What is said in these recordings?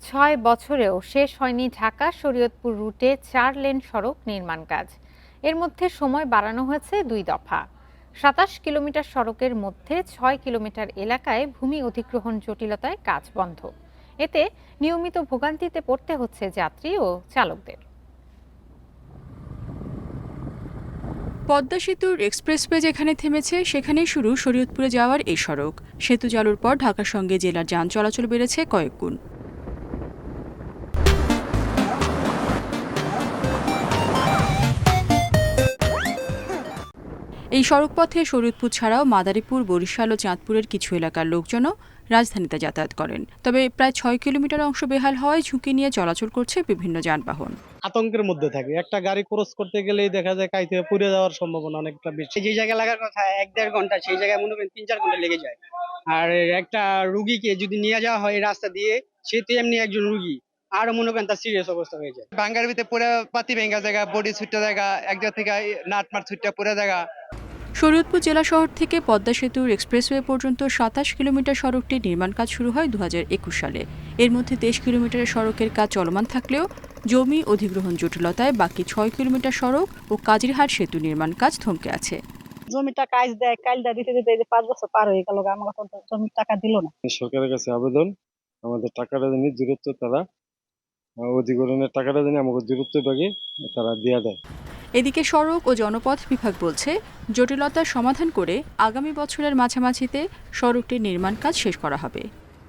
৬ বছরেও শেষ হয়নি ঢাকা শরীয়তপুর রুটে ৪ লেন সড়ক নির্মাণ কাজ। এর মধ্যে সময় বাড়ানো হয়েছে ২ দফা। ২৭ কিলোমিটার সড়কের মধ্যে ৬ কিলোমিটার এলাকায় ভূমি অধিগ্রহণ জটিলতায় কাজ বন্ধ। এতে নিয়মিত ভোগান্তিতে পড়তে হচ্ছে যাত্রী ও চালকদের। পদ্মা সেতুর এক্সপ্রেসওয়ে যেখানে থেমেছে সেখানেই শুরু শরীয়তপুরে যাওয়ার এই সড়ক। সেতু চালুর পর ঢাকার সঙ্গে জেলার যান চলাচল বেড়েছে কয়েক গুণ। এই সড়কপথে শরীয়তপুর ছাড়াও মাদারীপুর, বরিশাল ও চাঁদপুরের কিছু এলাকার লোকজনও রাজধানীতে যাতায়াত করেন। তবে প্রায় ৬ কিলোমিটার অংশ বেহাল হওয়ায় ঝুঁকি নিয়ে চলাচল করছে বিভিন্ন যানবাহন। আতঙ্কের মধ্যে থাকি। একটা গাড়ি ক্রস করতে গেলেই দেখা যায় কাইতে পুড়ে যাওয়ার সম্ভাবনা অনেকটা বেশি। যে জায়গায় লাগার কথা ১-১.৫ ঘন্টা সেই জায়গায় মনে করেন ৩-৪ ঘন্টা লেগে যায়। আর একটা রুগীকে যদি নিয়ে যাওয়া হয় এই রাস্তা দিয়ে, সে তো এমনি একজন রুগী। আরো মনে করেন তার সিরিয়াস অবস্থা হয়ে যায়। ভাঙ্গার ভিতরে পুরো পাতি ভেঙ্গা জায়গা, বডি ছুট্টা জায়গা, এক জায়গা থেকে নাটমাট ছুট্টা পুরো জায়গা। শরীয়তপুর জেলা শহর থেকে পদ্মা সেতুর এক্সপ্রেসওয়ে পর্যন্ত ২৭ কিলোমিটার সড়কটির নির্মাণ কাজ শুরু হয় ২০২১ সালে। এর মধ্যে ২৩ কিলোমিটারের সড়কের কাজ চলমান থাকলেও জমি অধিগ্রহণ জটিলতায় বাকি ৬ কিলোমিটার সড়ক ও কাজিরহাট সেতু নির্মাণ কাজ থমকে আছে। জমিটা কাইলদা দিতে দিতে এই যে ৫ বছর পার হয়ে গেল, আমাকে তো জমির টাকা দিল না। সরকারের কাছে আবেদন, আমাদের টাকাটা জানি দূরত্ব তারা অধিগ্রহণের টাকাটা জানি আমাকে দূরত্ব ভাগে তারা দেয়া দেয়। এদিকে সড়ক ও জনপথ বিভাগ বলছে, জটিলতার সমাধান করে আগামী বছরের মাঝামাঝিতে সড়কটির নির্মাণ কাজ শেষ করা হবে।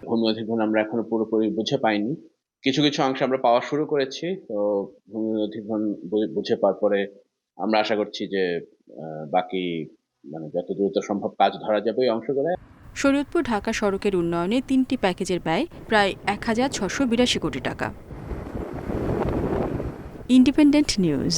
ভূমি অধিগ্রহণ আমরা এখনো পুরোপুরি বুঝে পাইনি। কিছু কিছু অংশ আমরা পাওয়া শুরু করেছি। তো ভূমি অধিগ্রহণ বুঝে পাওয়ার পরে আমরা আশা করছি যে বাকি যত দ্রুত সম্ভব কাজ ধরা যাবে এই অংশগুলো। শরীয়তপুর ঢাকা সড়কের উন্নয়নে ৩টি প্যাকেজের ব্যয় প্রায় ১,৬৮২ কোটি টাকা। Independent news.